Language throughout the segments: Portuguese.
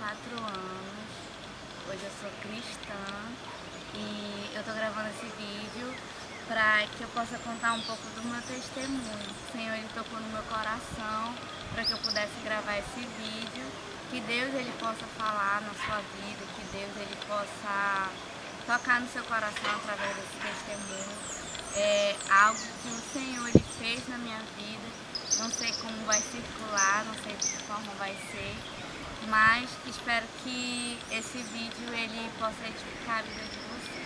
4 anos, hoje eu sou cristã e eu tô gravando esse vídeo para que eu possa contar um pouco do meu testemunho. O Senhor ele tocou no meu coração para que eu pudesse gravar esse vídeo, que Deus ele possa falar na sua vida, que Deus ele possa tocar no seu coração através desse testemunho. É algo que o Senhor ele fez na minha vida. Não sei como vai circular, não sei de que forma vai ser, mas espero que esse vídeo ele possa edificar a vida de vocês.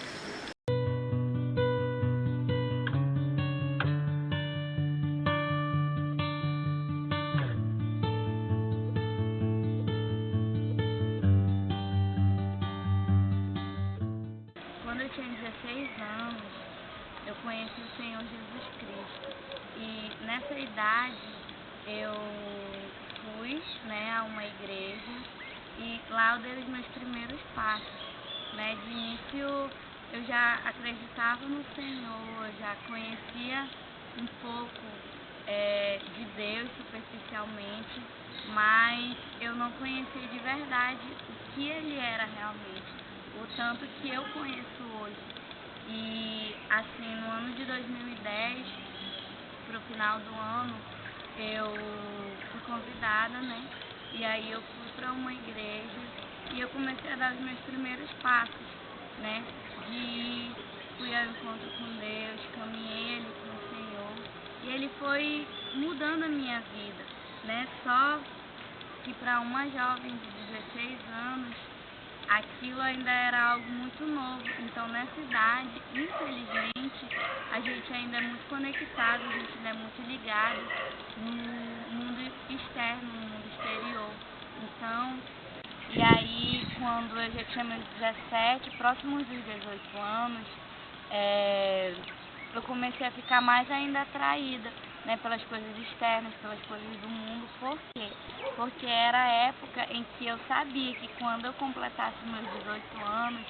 Quando eu tinha 16 anos, eu conheci o Senhor Jesus Cristo. E nessa idade eu fui, a uma igreja e lá eu dei os meus primeiros passos. De início eu já acreditava no Senhor, já conhecia um pouco de Deus superficialmente, mas eu não conhecia de verdade o que Ele era realmente, o tanto que eu conheço hoje. E assim, no ano de 2010, pro final do ano, eu fui convidada, E aí eu fui para uma igreja e eu comecei a dar os meus primeiros passos, fui ao encontro com Deus, caminhei ali com o Senhor e Ele foi mudando a minha vida, Só que para uma jovem de 16 anos, aquilo ainda era algo muito novo. Então nessa idade, infelizmente, a gente ainda é muito conectado, a gente ainda é muito ligado no mundo externo, no mundo exterior. Então, e aí quando eu já tinha meus 17, próximos dos 18 anos, eu comecei a ficar mais ainda atraída, pelas coisas externas, pelas coisas do mundo. Por quê? Porque era a época em que eu sabia que quando eu completasse meus 18 anos,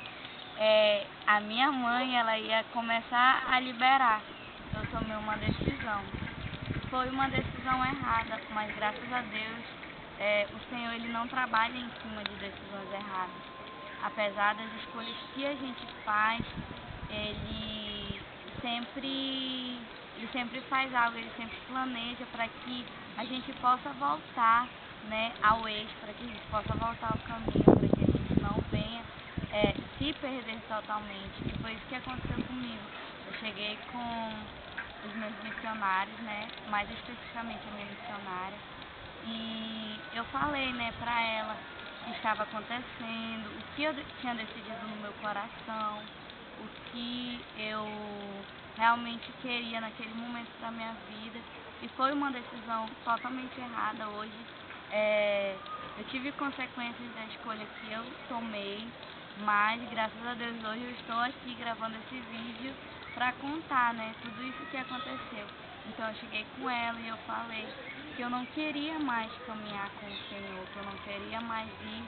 a minha mãe ela ia começar a liberar. Eu tomei uma decisão. Foi uma decisão errada, mas graças a Deus, o Senhor ele não trabalha em cima de decisões erradas. Apesar das escolhas que a gente faz, Ele sempre faz algo, Ele sempre planeja para que a gente possa voltar, ao eixo, para que a gente possa voltar ao caminho, para que a gente não venha se perder totalmente. E foi isso que aconteceu comigo. Eu cheguei com os meus missionários, mais especificamente a minha missionária, e eu falei, para ela o que estava acontecendo, o que eu tinha decidido no meu coração, o que eu realmente queria naquele momento da minha vida, e foi uma decisão totalmente errada. Hoje eu tive consequências da escolha que eu tomei, mas graças a Deus hoje eu estou aqui gravando esse vídeo para contar, tudo isso que aconteceu. Então eu cheguei com ela e eu falei que eu não queria mais caminhar com o Senhor, que eu não queria mais ir,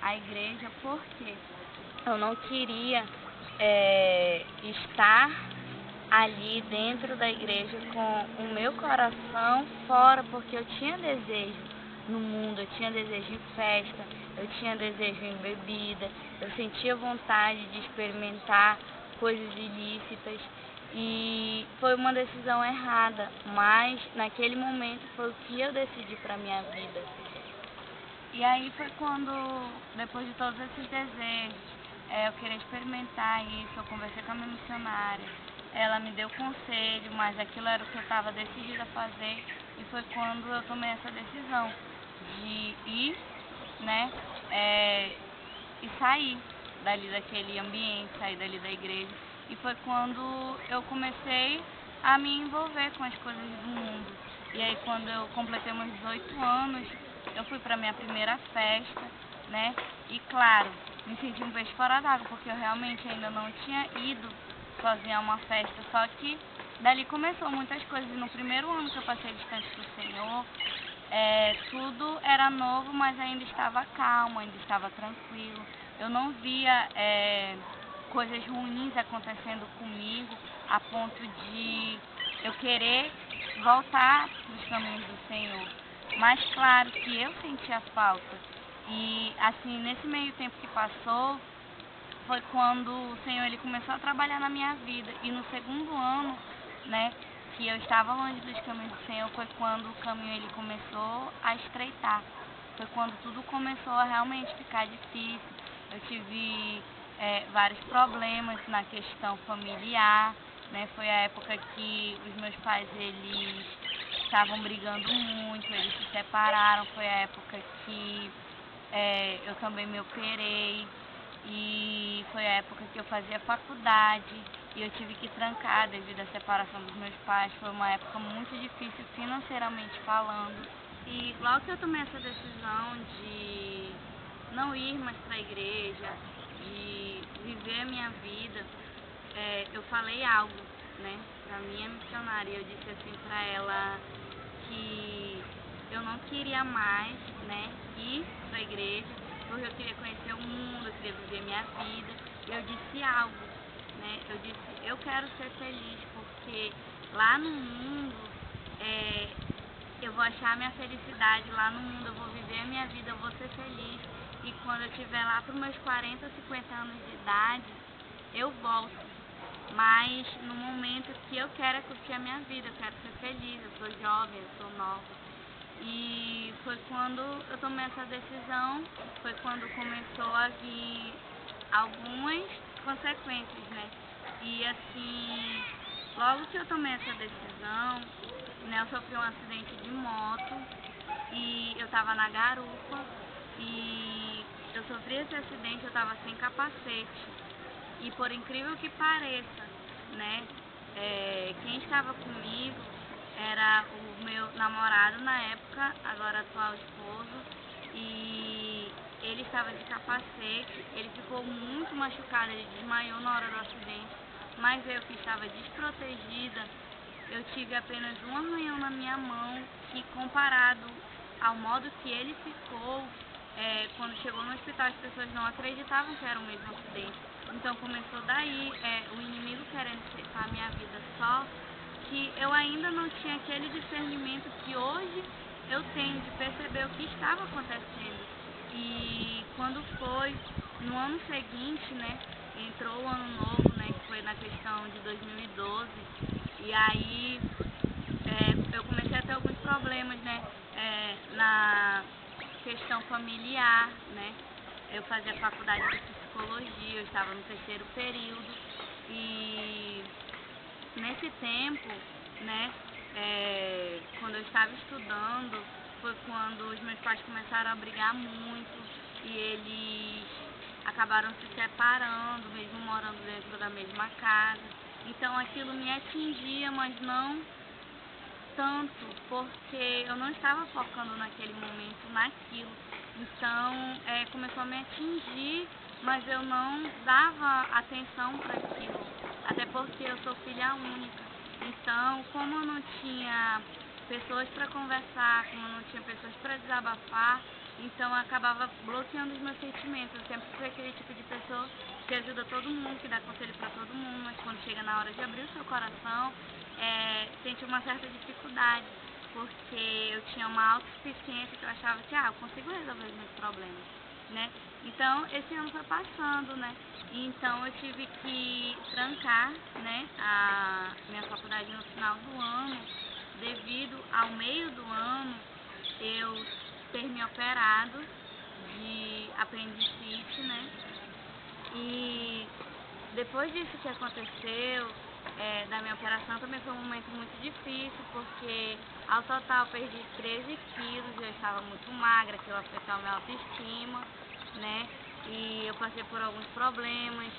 à igreja, porque eu não queria estar ali dentro da igreja com o meu coração fora, porque eu tinha desejo no mundo, eu tinha desejo em festa, eu tinha desejo em bebida, eu sentia vontade de experimentar coisas ilícitas, e foi uma decisão errada, mas naquele momento foi o que eu decidi para minha vida. E aí foi quando, depois de todos esses desejos, eu queria experimentar isso, eu conversei com a minha missionária, ela me deu conselho, mas aquilo era o que eu estava decidida a fazer, e foi quando eu tomei essa decisão de ir, e sair dali daquele ambiente, sair dali da igreja. E foi quando eu comecei a me envolver com as coisas do mundo. E aí quando eu completei meus 18 anos, eu fui para minha primeira festa, E claro, me senti um peixe fora d'água, porque eu realmente ainda não tinha ido sozinha a uma festa. Só que dali começou muitas coisas. E no primeiro ano que eu passei distante do Senhor, tudo era novo, mas ainda estava calmo, ainda estava tranquilo. Eu não via coisas ruins acontecendo comigo a ponto de eu querer voltar dos caminhos do Senhor. Mas claro que eu sentia falta E assim, nesse meio tempo que passou, foi quando o Senhor ele começou a trabalhar na minha vida. E no segundo ano, né, que eu estava longe dos caminhos do Senhor, foi quando o caminho ele começou a estreitar. Foi quando tudo começou a realmente ficar difícil. Eu tive vários problemas na questão familiar, né? Foi a época que os meus pais eles estavam brigando muito, eles se separaram. Foi a época que eu também me operei. E foi a época que eu fazia faculdade e eu tive que trancar devido à separação dos meus pais. Foi uma época muito difícil financeiramente falando. E logo que eu tomei essa decisão de não ir mais para a igreja, de viver a minha vida, eu falei algo, né, para minha missionária. Eu disse assim para ela que eu não queria mais, né, ir para a igreja, porque eu queria conhecer o mundo, eu queria viver minha vida. E eu disse algo, né? Eu disse, eu quero ser feliz, porque lá no mundo eu vou achar minha felicidade, lá no mundo eu vou viver a minha vida, eu vou ser feliz. E quando eu estiver lá para os meus 40, 50 anos de idade, eu volto. Mas no momento que eu quero é curtir a minha vida, eu quero ser feliz, eu sou jovem, eu sou nova. E foi quando eu tomei essa decisão, foi quando começou a vir algumas consequências, né? E assim, logo que eu tomei essa decisão, né, eu sofri um acidente de moto e eu tava na garupa e eu sofri esse acidente, eu tava sem capacete. E por incrível que pareça, né, quem estava comigo era o meu namorado na época, agora atual esposo, e ele estava de capacete, ele ficou muito machucado, ele desmaiou na hora do acidente, mas eu que estava desprotegida, eu tive apenas um arranhão na minha mão, que comparado ao modo que ele ficou, quando chegou no hospital as pessoas não acreditavam que era o mesmo acidente. Então começou daí, o inimigo querendo ceifar a minha vida, só que eu ainda não tinha aquele discernimento que hoje eu tenho de perceber o que estava acontecendo. E quando foi no ano seguinte, né, entrou o ano novo, né, que foi na questão de 2012, e aí eu comecei a ter alguns problemas, né, na questão familiar, né. Eu fazia faculdade de psicologia, eu estava no terceiro período e nesse tempo, né, quando eu estava estudando, foi quando os meus pais começaram a brigar muito e eles acabaram se separando, mesmo morando dentro da mesma casa. Então aquilo me atingia, mas não tanto, porque eu não estava focando naquele momento naquilo. Então começou a me atingir, mas eu não dava atenção para aquilo, até porque eu sou filha única. Então, como eu não tinha pessoas para conversar, como eu não tinha pessoas para desabafar, então eu acabava bloqueando os meus sentimentos. Eu sempre fui aquele tipo de pessoa que ajuda todo mundo, que dá conselho para todo mundo, mas quando chega na hora de abrir o seu coração, sente uma certa dificuldade, porque eu tinha uma autossuficiência que eu achava que eu consigo resolver os meus problemas, né? Então, esse ano foi passando, né? Então, eu tive que trancar, né, a minha faculdade no final do ano, devido ao meio do ano eu ter me operado de apendicite, né? E depois disso que aconteceu, da minha operação, também foi um momento muito difícil, porque ao total perdi 13 quilos, eu estava muito magra, aquilo afetou a minha autoestima, né? E eu passei por alguns problemas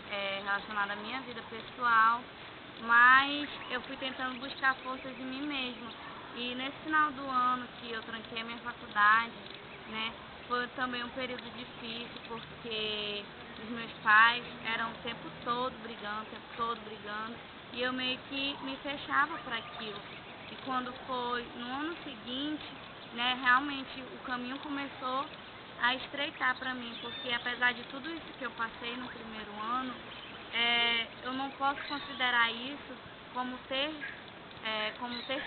relacionados à minha vida pessoal, mas eu fui tentando buscar forças em mim mesma. E nesse final do ano que eu tranquei a minha faculdade, né, foi também um período difícil, porque os meus pais eram o tempo todo brigando, e eu meio que me fechava para aquilo. E quando foi no ano seguinte, né, realmente o caminho começou a estreitar para mim, porque apesar de tudo isso que eu passei no primeiro ano, eu não posso considerar isso como ter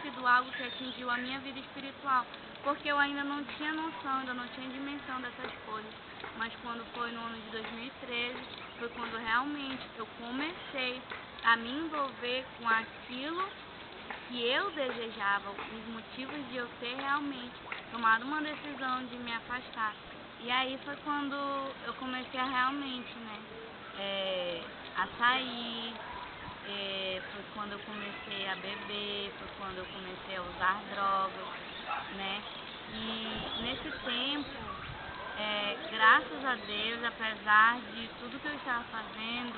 sido algo que atingiu a minha vida espiritual, porque eu ainda não tinha noção, ainda não tinha dimensão dessas coisas. Mas quando foi no ano de 2013, foi quando realmente eu comecei a me envolver com aquilo que eu desejava, os motivos de eu ter realmente tomado uma decisão de me afastar. E aí foi quando eu comecei a realmente, a sair, foi quando eu comecei a beber, foi quando eu comecei a usar drogas, né? E nesse tempo, graças a Deus, apesar de tudo que eu estava fazendo,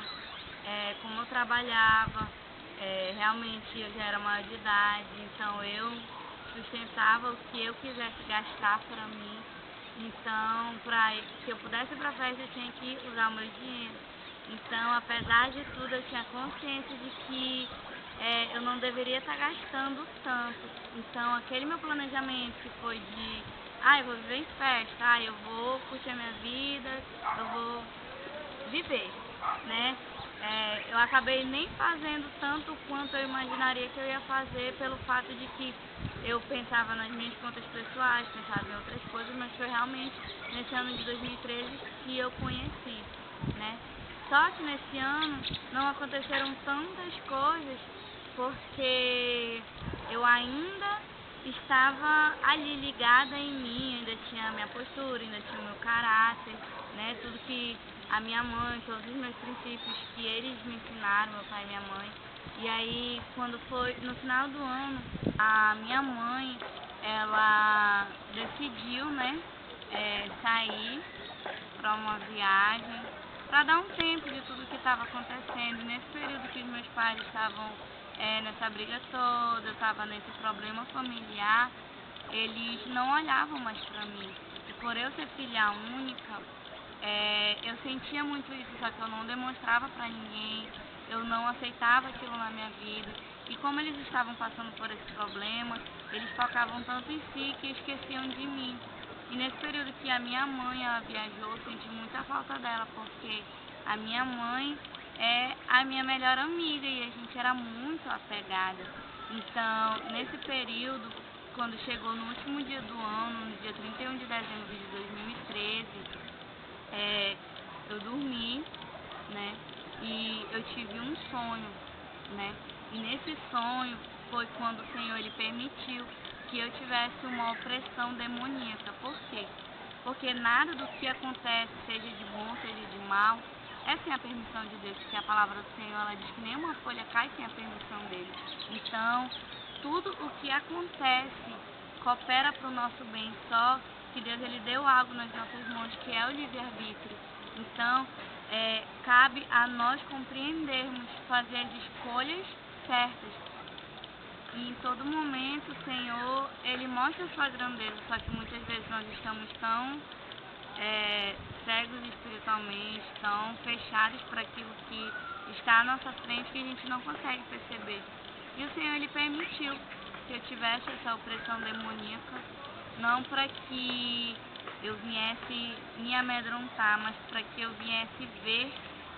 como eu trabalhava, realmente eu já era maior de idade, então eu sustentava o que eu quisesse gastar para mim. Então, se eu pudesse ir para a festa, eu tinha que usar o meu dinheiro. Então, apesar de tudo, eu tinha consciência de que eu não deveria estar gastando tanto. Então, aquele meu planejamento que foi de, eu vou viver em festa, eu vou curtir a minha vida, eu vou viver, né? Eu acabei nem fazendo tanto quanto eu imaginaria que eu ia fazer, pelo fato de que eu pensava nas minhas contas pessoais, pensava em outras coisas, mas foi realmente nesse ano de 2013 que eu conheci, né? Só que nesse ano não aconteceram tantas coisas porque eu ainda estava ali ligada em mim, ainda tinha a minha postura, ainda tinha o meu caráter, né? Tudo que a minha mãe, todos os meus princípios que eles me ensinaram, meu pai e minha mãe. E aí, quando foi no final do ano, a minha mãe, ela decidiu, sair para uma viagem, para dar um tempo de tudo que estava acontecendo. Nesse período que os meus pais estavam nessa briga toda, eu estava nesse problema familiar, eles não olhavam mais para mim. E por eu ser filha única, eu sentia muito isso, só que eu não demonstrava para ninguém, eu não aceitava aquilo na minha vida. E como eles estavam passando por esse problema, eles focavam tanto em si que esqueciam de mim. E nesse período que a minha mãe ela viajou, eu senti muita falta dela, porque a minha mãe é a minha melhor amiga e a gente era muito apegada. Então, nesse período, quando chegou no último dia do ano, no dia 31 de dezembro de 2013, eu dormi, né? E eu tive um sonho, né? E nesse sonho foi quando o Senhor ele permitiu que eu tivesse uma opressão demoníaca. Por quê? Porque nada do que acontece, seja de bom, seja de mal, é sem a permissão de Deus, porque a palavra do Senhor ela diz que nenhuma folha cai sem a permissão dele. Então, tudo o que acontece coopera para o nosso bem, só que Deus ele deu algo nas nossas mãos, que é o livre-arbítrio. Então, cabe a nós compreendermos, fazer as escolhas certas. E em todo momento o Senhor, ele mostra a sua grandeza, só que muitas vezes nós estamos tão cegos espiritualmente, tão fechados para aquilo que está à nossa frente que a gente não consegue perceber. E o Senhor, ele permitiu que eu tivesse essa opressão demoníaca, não para que eu viesse me amedrontar, mas para que eu viesse ver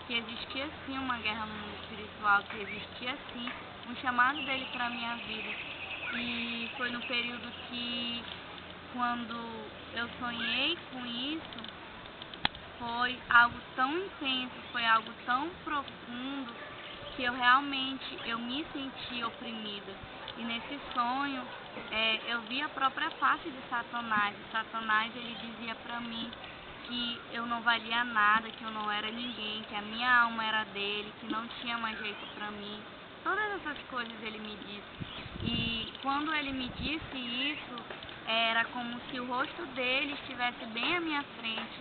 que existia sim uma guerra no mundo espiritual, que existia sim um chamado dele para a minha vida. E foi no período que, quando eu sonhei com isso, foi algo tão intenso, foi algo tão profundo, que eu realmente me senti oprimida. E nesse sonho, eu vi a própria face de Satanás. E Satanás, ele dizia para mim que eu não valia nada, que eu não era ninguém, que a minha alma era dele, que não tinha mais jeito para mim. Todas essas coisas ele me disse. E quando ele me disse isso, era como se o rosto dele estivesse bem à minha frente.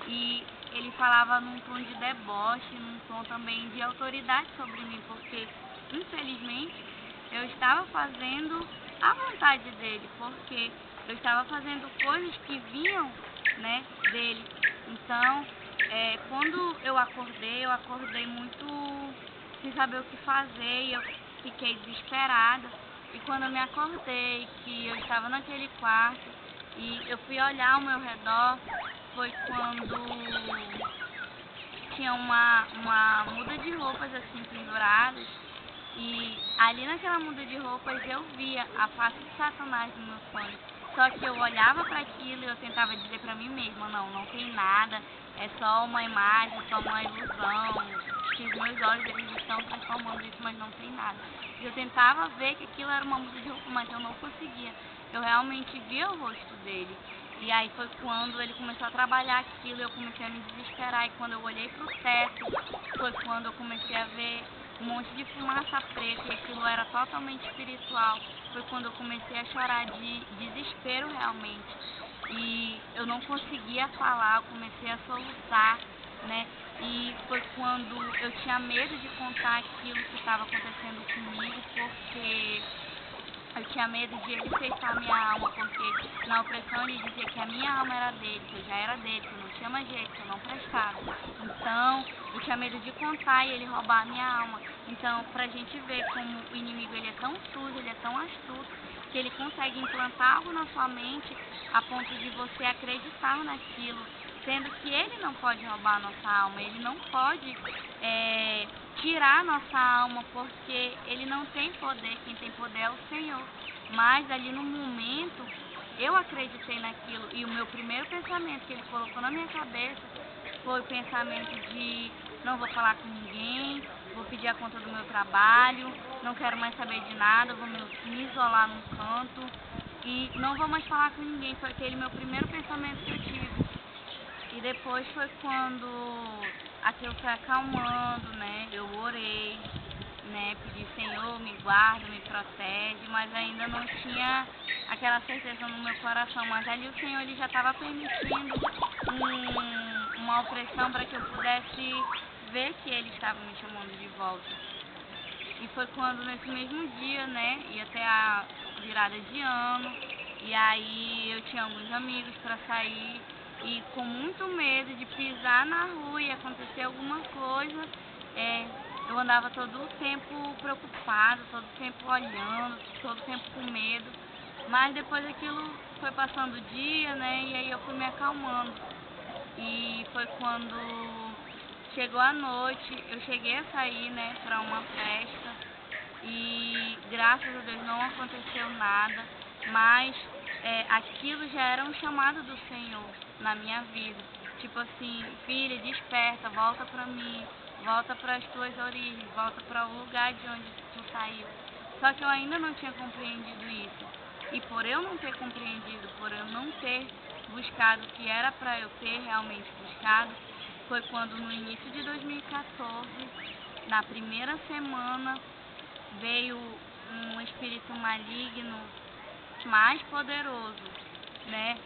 E ele falava num tom de deboche, num tom também de autoridade sobre mim, porque, infelizmente, eu estava fazendo a vontade dele, porque eu estava fazendo coisas que vinham, dele. Então, quando eu acordei muito sem saber o que fazer e eu fiquei desesperada. E quando eu me acordei, que eu estava naquele quarto e eu fui olhar ao meu redor, foi quando tinha uma muda de roupas assim penduradas. E ali naquela muda de roupas eu via a face de Satanás no meu sonho. Só que eu olhava para aquilo e eu tentava dizer para mim mesma, não tem nada, é só uma imagem, só uma ilusão, que os meus olhos eles estão transformando isso, mas não tem nada. Eu tentava ver que aquilo era uma muda de roupa, mas eu não conseguia. Eu realmente via o rosto dele. E aí foi quando ele começou a trabalhar aquilo, eu comecei a me desesperar. E quando eu olhei para o teto, foi quando eu comecei a ver um monte de fumaça preta, e aquilo era totalmente espiritual. Foi quando eu comecei a chorar de desespero realmente. E eu não conseguia falar, eu comecei a soluçar, né? E foi quando eu tinha medo de contar aquilo que estava acontecendo comigo, porque eu tinha medo de ele aceitar minha alma, porque na opressão ele dizia que a minha alma era dele, que eu já era dele, que eu não tinha mais jeito, que eu não prestava. Então, eu tinha medo de contar e ele roubar a minha alma. Então, pra gente ver como o inimigo ele é tão sujo, ele é tão astuto, que ele consegue implantar algo na sua mente a ponto de você acreditar naquilo, sendo que ele não pode roubar a nossa alma, ele não pode tirar a nossa alma, porque ele não tem poder, quem tem poder é o Senhor. Mas ali no momento, eu acreditei naquilo, e o meu primeiro pensamento que ele colocou na minha cabeça foi o pensamento de não vou falar com ninguém, vou pedir a conta do meu trabalho, não quero mais saber de nada, vou me isolar num canto e não vou mais falar com ninguém. Foi aquele meu primeiro pensamento que eu tive. E depois foi quando aquilo foi acalmando, né? Eu orei, né? Pedi, Senhor, me guarda, me protege, mas ainda não tinha aquela certeza no meu coração. Mas ali o Senhor ele já estava permitindo uma opressão para que eu pudesse ver que Ele estava me chamando de volta. E foi quando nesse mesmo dia, né? Ia até a virada de ano, e aí eu tinha alguns amigos para sair. E com muito medo de pisar na rua e acontecer alguma coisa, eu andava todo o tempo preocupada, todo o tempo olhando, todo o tempo com medo. Mas depois aquilo foi passando o dia, né? E aí eu fui me acalmando. E foi quando chegou a noite, eu cheguei a sair, né, para uma festa. E graças a Deus não aconteceu nada, mas aquilo já era um chamado do Senhor na minha vida. Tipo assim, filha, desperta, volta pra mim, volta para as tuas origens, volta para o lugar de onde tu saiu. Só que eu ainda não tinha compreendido isso. E por eu não ter compreendido, por eu não ter buscado o que era para eu ter realmente buscado, foi quando no início de 2014, na primeira semana, veio um espírito maligno mais poderoso, né,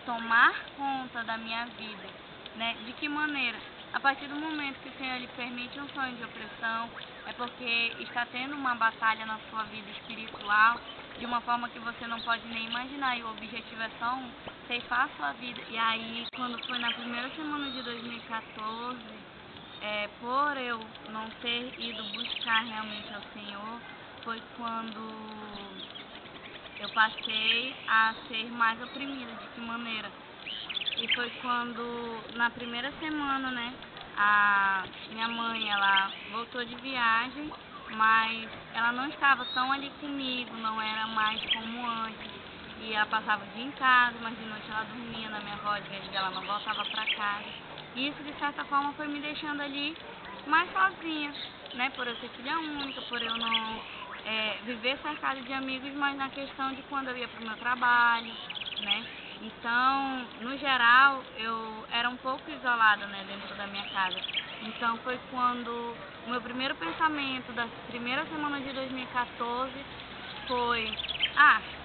tomar conta da minha vida, né? De que maneira? A partir do momento que o Senhor lhe permite um sonho de opressão, é porque está tendo uma batalha na sua vida espiritual, de uma forma que você não pode nem imaginar, e o objetivo é só ceifar a sua vida. E aí, quando foi na primeira semana de 2014, por eu não ter ido buscar realmente ao Senhor, foi quando eu passei a ser mais oprimida. De que maneira? E foi quando, na primeira semana, né, a minha mãe, ela voltou de viagem, mas ela não estava tão ali comigo, não era mais como antes. E ela passava o dia em casa, mas de noite ela dormia na minha avó, de vez ela não voltava para casa. E isso, de certa forma, foi me deixando ali mais sozinha, né, por eu ser filha única, por eu não viver cercado de amigos, mas na questão de quando eu ia para o meu trabalho, né. Então, no geral, eu era um pouco isolada, né, dentro da minha casa. Então, foi quando o meu primeiro pensamento da primeira semana de 2014 foi: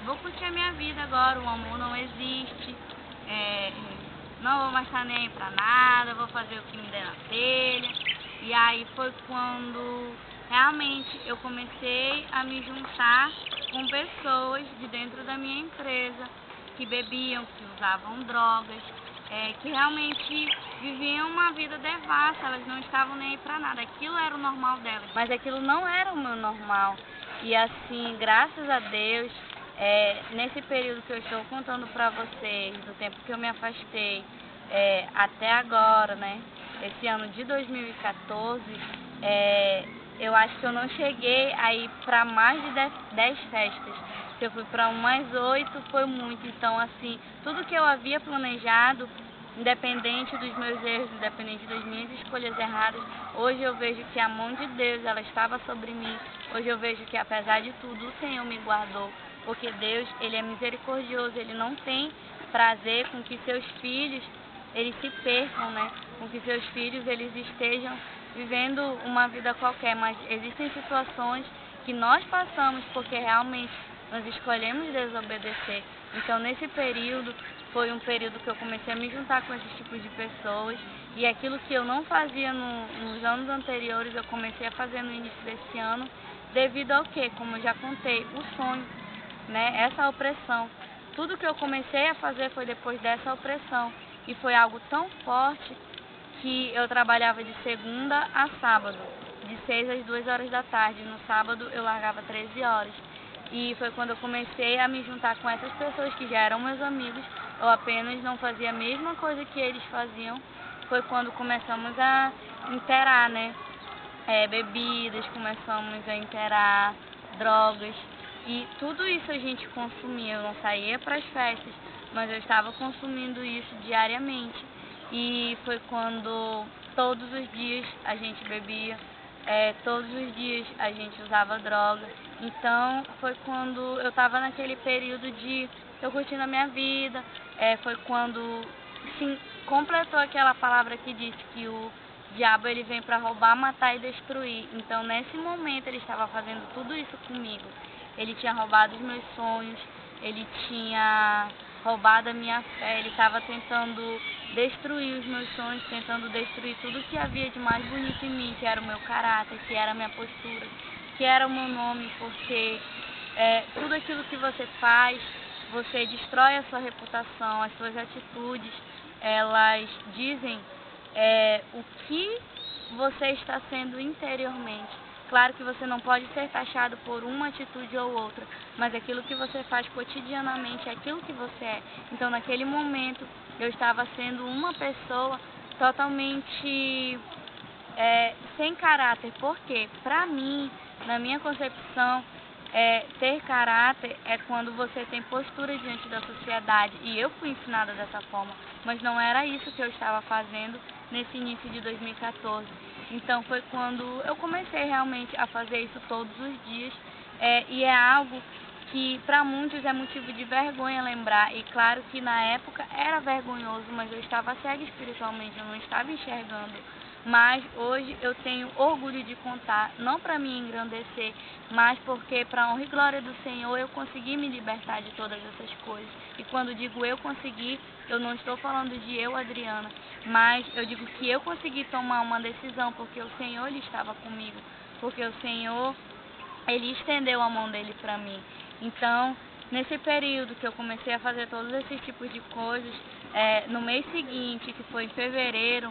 vou curtir a minha vida agora, o amor não existe, não vou mais estar nem aí pra nada, vou fazer o que me der na telha. E aí foi quando realmente eu comecei a me juntar com pessoas de dentro da minha empresa, que bebiam, que usavam drogas, que realmente viviam uma vida devassa, elas não estavam nem aí pra nada, aquilo era o normal delas, mas aquilo não era o meu normal. E assim, graças a Deus, nesse período que eu estou contando pra vocês, do tempo que eu me afastei, até agora, né, esse ano de 2014, eu acho que eu não cheguei a ir para mais de 10 festas, Se eu fui para 1 mais 8, foi muito. Então, assim, tudo que eu havia planejado, independente dos meus erros, independente das minhas escolhas erradas, hoje eu vejo que a mão de Deus, ela estava sobre mim. Hoje eu vejo que, apesar de tudo, o Senhor me guardou. Porque Deus, Ele é misericordioso, Ele não tem prazer com que seus filhos, eles se percam, né? Com que seus filhos, eles estejam vivendo uma vida qualquer. Mas existem situações que nós passamos porque realmente nós escolhemos desobedecer. Então, nesse período, foi um período que eu comecei a me juntar com esses tipos de pessoas, e aquilo que eu não fazia nos anos anteriores, eu comecei a fazer no início desse ano, devido ao quê? Como eu já contei, o sonho, né? Essa opressão. Tudo que eu comecei a fazer foi depois dessa opressão, e foi algo tão forte que eu trabalhava de segunda a sábado, de 6 às 2 horas da tarde. No sábado eu largava 13 horas. E foi quando eu comecei a me juntar com essas pessoas que já eram meus amigos. Eu apenas não fazia a mesma coisa que eles faziam. Foi quando começamos a inteirar, né? Bebidas, começamos a inteirar drogas. E tudo isso a gente consumia. Eu não saía para as festas, mas eu estava consumindo isso diariamente. E foi quando todos os dias a gente bebia, todos os dias a gente usava droga. Então foi quando eu estava naquele período de eu curtindo a minha vida, foi quando sim, completou aquela palavra que diz que o diabo ele vem para roubar, matar e destruir. Então nesse momento ele estava fazendo tudo isso comigo. Ele tinha roubado os meus sonhos, ele tinha roubado a minha fé, ele estava tentando destruir os meus sonhos, tentando destruir tudo que havia de mais bonito em mim, que era o meu caráter, que era a minha postura, que era o meu nome, porque tudo aquilo que você faz, você destrói a sua reputação, as suas atitudes, elas dizem o que você está sendo interiormente. Claro que você não pode ser taxado por uma atitude ou outra, mas aquilo que você faz cotidianamente é aquilo que você é. Então, naquele momento, eu estava sendo uma pessoa totalmente sem caráter. Porque, para mim, na minha concepção, ter caráter é quando você tem postura diante da sociedade. E eu fui ensinada dessa forma, mas não era isso que eu estava fazendo nesse início de 2014. Então foi quando eu comecei realmente a fazer isso todos os dias, e é algo que para muitos é motivo de vergonha lembrar. E claro que na época era vergonhoso, mas eu estava cega espiritualmente, eu não estava enxergando. Mas hoje eu tenho orgulho de contar, não para me engrandecer, mas porque para a honra e glória do Senhor eu consegui me libertar de todas essas coisas. E quando digo eu consegui, eu não estou falando de eu, Adriana, mas eu digo que eu consegui tomar uma decisão, porque o Senhor ele estava comigo, porque o Senhor ele estendeu a mão dele para mim. Então, nesse período que eu comecei a fazer todos esses tipos de coisas, no mês seguinte, que foi em fevereiro,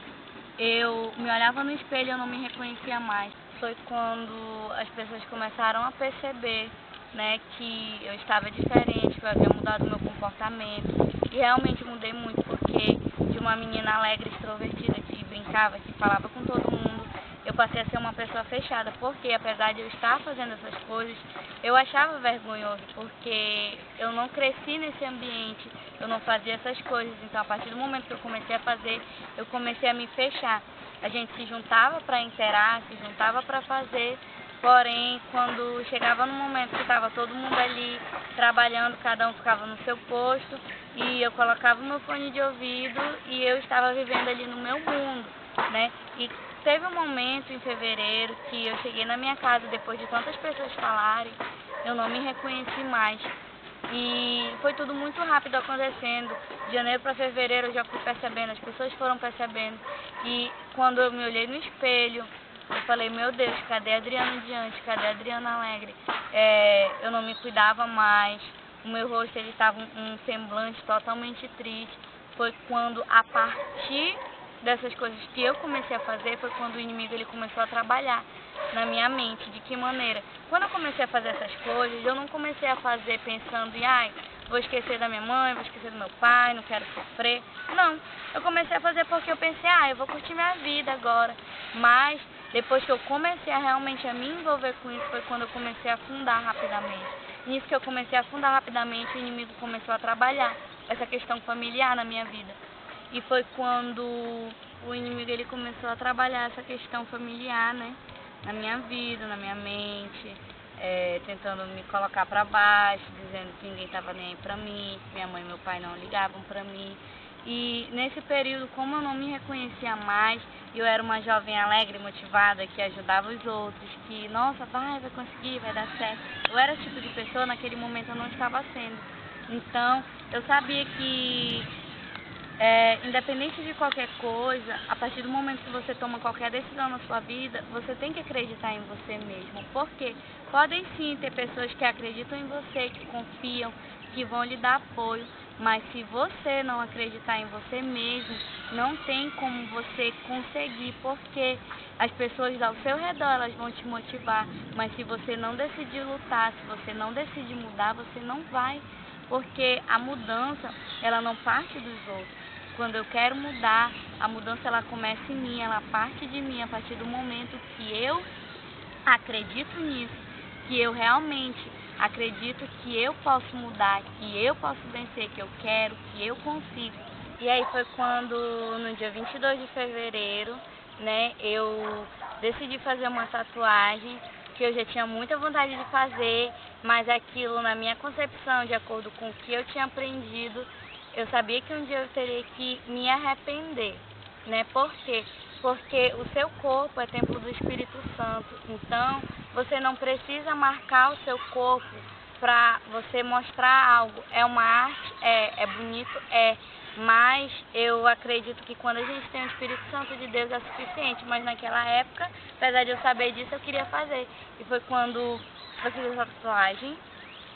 eu me olhava no espelho e eu não me reconhecia mais. Foi quando as pessoas começaram a perceber, né, que eu estava diferente, que eu havia mudado meu comportamento. E realmente mudei muito, porque de uma menina alegre, extrovertida, que brincava, que falava com todo mundo, eu passei a ser uma pessoa fechada. Porque apesar de eu estar fazendo essas coisas, eu achava vergonhoso, porque eu não cresci nesse ambiente, eu não fazia essas coisas. Então, a partir do momento que eu comecei a fazer, eu comecei a me fechar. A gente se juntava para inteirar, se juntava para fazer, porém, quando chegava no momento que estava todo mundo ali trabalhando, cada um ficava no seu posto, e eu colocava o meu fone de ouvido e eu estava vivendo ali no meu mundo, né? E teve um momento em fevereiro que eu cheguei na minha casa, depois de tantas pessoas falarem, eu não me reconheci mais. E foi tudo muito rápido acontecendo. De janeiro para fevereiro eu já fui percebendo, as pessoas foram percebendo. E quando eu me olhei no espelho, eu falei, meu Deus, cadê a Adriana Diante? Cadê a Adriana Alegre? Eu não me cuidava mais, o meu rosto ele estava um semblante totalmente triste. Foi quando, a partir dessas coisas que eu comecei a fazer, foi quando o inimigo ele começou a trabalhar na minha mente. De que maneira? Quando eu comecei a fazer essas coisas, eu não comecei a fazer pensando em, vou esquecer da minha mãe, vou esquecer do meu pai, não quero sofrer. Não, eu comecei a fazer porque eu pensei, eu vou curtir minha vida agora. Mas depois que eu comecei a realmente me envolver com isso, foi quando eu comecei a afundar rapidamente. nisso que eu comecei a afundar rapidamente, o inimigo começou a trabalhar essa questão familiar na minha vida. E foi quando o inimigo ele começou a trabalhar essa questão familiar, né, na minha vida, na minha mente, tentando me colocar para baixo, dizendo que ninguém estava nem aí para mim, que minha mãe e meu pai não ligavam para mim. E nesse período, como eu não me reconhecia mais, eu era uma jovem alegre, motivada, que ajudava os outros, que, nossa, vai conseguir, vai dar certo. Eu era esse tipo de pessoa, naquele momento eu não estava sendo. Então, eu sabia que, independente de qualquer coisa, a partir do momento que você toma qualquer decisão na sua vida, você tem que acreditar em você mesmo. Porque podem sim ter pessoas que acreditam em você, que confiam, que vão lhe dar apoio, mas se você não acreditar em você mesmo, não tem como você conseguir, porque as pessoas ao seu redor elas vão te motivar, mas se você não decidir lutar, se você não decidir mudar, você não vai, porque a mudança ela não parte dos outros. Quando eu quero mudar, a mudança ela começa em mim, ela parte de mim a partir do momento que eu acredito nisso, que eu realmente acredito que eu posso mudar, que eu posso vencer, que eu quero, que eu consigo. E aí foi quando, no dia 22 de fevereiro, né, eu decidi fazer uma tatuagem que eu já tinha muita vontade de fazer, mas aquilo na minha concepção, de acordo com o que eu tinha aprendido, eu sabia que um dia eu teria que me arrepender, né? Por quê? Porque o seu corpo é templo do Espírito Santo. Então, você não precisa marcar o seu corpo para você mostrar algo. É uma arte, é bonito, mas eu acredito que quando a gente tem o Espírito Santo de Deus é suficiente. Mas naquela época, apesar de eu saber disso, eu queria fazer. E foi quando eu fiz essa tatuagem,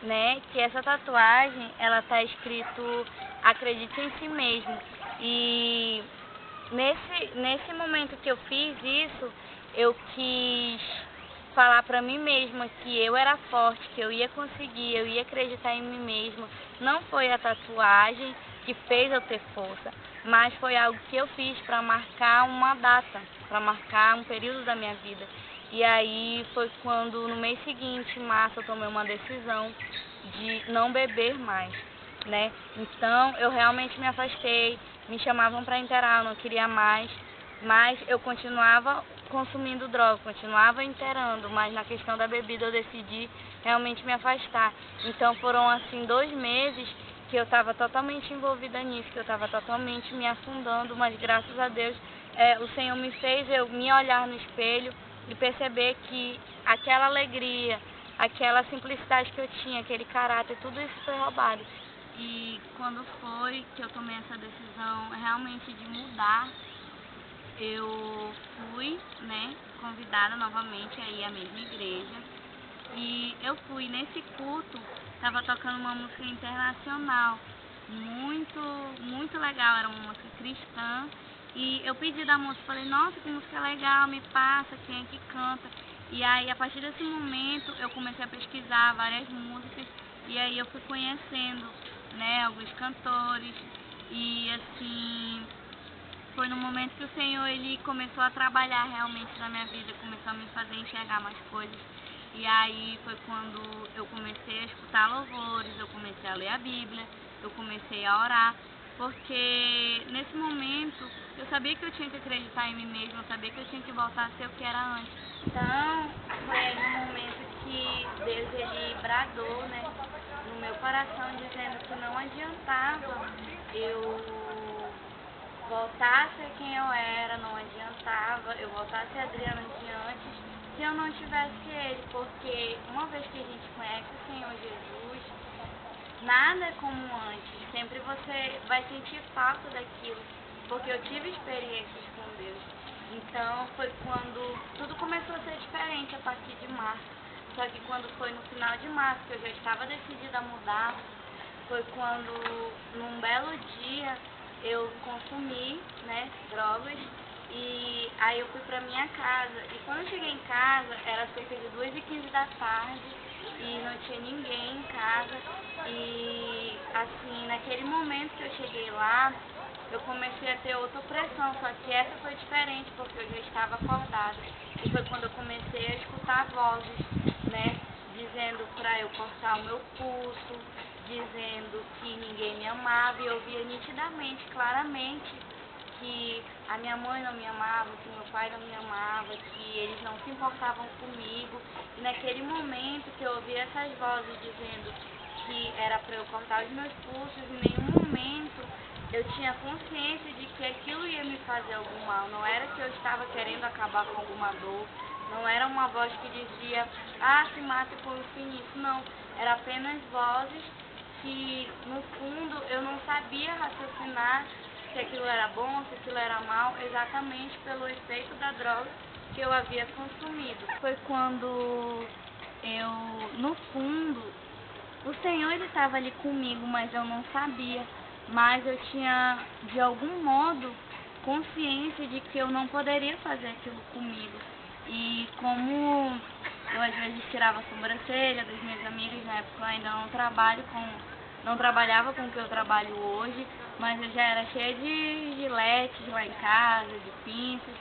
né? Que essa tatuagem, ela tá escrito acredite em si mesmo. E nesse momento que eu fiz isso, eu quis falar pra mim mesma que eu era forte, que eu ia conseguir, eu ia acreditar em mim mesma. Não foi a tatuagem que fez eu ter força, mas foi algo que eu fiz para marcar uma data, para marcar um período da minha vida. E aí foi quando no mês seguinte, em março, eu tomei uma decisão de não beber mais, né? Então eu realmente me afastei, me chamavam para inteirar, eu não queria mais, mas eu continuava consumindo droga, continuava inteirando, mas na questão da bebida eu decidi realmente me afastar. Então foram assim 2 meses que eu estava totalmente envolvida nisso, que eu estava totalmente me afundando, mas graças a Deus o Senhor me fez eu me olhar no espelho e perceber que aquela alegria, aquela simplicidade que eu tinha, aquele caráter, tudo isso foi roubado. E quando foi que eu tomei essa decisão realmente de mudar, eu fui, né, convidada novamente a ir à mesma igreja. E eu fui nesse culto, estava tocando uma música internacional, muito legal, era uma música cristã. E eu pedi da música, falei, nossa, que música legal, me passa, quem é que canta? E aí, a partir desse momento, eu comecei a pesquisar várias músicas, e aí eu fui conhecendo, né, alguns cantores, e assim, foi no momento que o Senhor, ele começou a trabalhar realmente na minha vida, começou a me fazer enxergar mais coisas. E aí foi quando eu comecei a escutar louvores, eu comecei a ler a Bíblia, eu comecei a orar, porque nesse momento eu sabia que eu tinha que acreditar em mim mesma, eu sabia que eu tinha que voltar a ser o que era antes. Então foi aí no momento que Deus ele bradou, né, no meu coração, dizendo que não adiantava eu voltar a ser quem eu era, não adiantava eu voltar a ser a Adriana de antes, se eu não tivesse Ele, porque uma vez que a gente conhece o Senhor Jesus, nada é como antes, sempre você vai sentir falta daquilo, porque eu tive experiências com Deus. Então foi quando tudo começou a ser diferente a partir de março, só que quando foi no final de março, que eu já estava decidida a mudar, foi quando, num belo dia, eu consumi, né, drogas, e aí eu fui pra minha casa. E quando eu cheguei em casa, era cerca de 2h15 da tarde, e não tinha ninguém em casa. E assim, naquele momento que eu cheguei lá, eu comecei a ter outra opressão, só que essa foi diferente, porque eu já estava acordada. E foi quando eu comecei a escutar vozes, né, dizendo para eu cortar o meu pulso, dizendo que ninguém me amava, e eu via nitidamente, claramente, que a minha mãe não me amava, que meu pai não me amava, que eles não se importavam comigo. E naquele momento que eu ouvi essas vozes dizendo que era para eu cortar os meus pulsos, em nenhum momento eu tinha consciência de que aquilo ia me fazer algum mal. Não era que eu estava querendo acabar com alguma dor, não era uma voz que dizia, se mate por um fim nisso, não. Era apenas vozes que, no fundo, eu não sabia raciocinar se aquilo era bom, se aquilo era mal, exatamente pelo efeito da droga que eu havia consumido. Foi quando eu, no fundo, o Senhor estava ali comigo, mas eu não sabia. Mas eu tinha, de algum modo, consciência de que eu não poderia fazer aquilo comigo. E como eu às vezes tirava a sobrancelha das minhas amigas, na época eu ainda não trabalhava com o que eu trabalho hoje, mas eu já era cheia de giletes lá em casa, de pinças.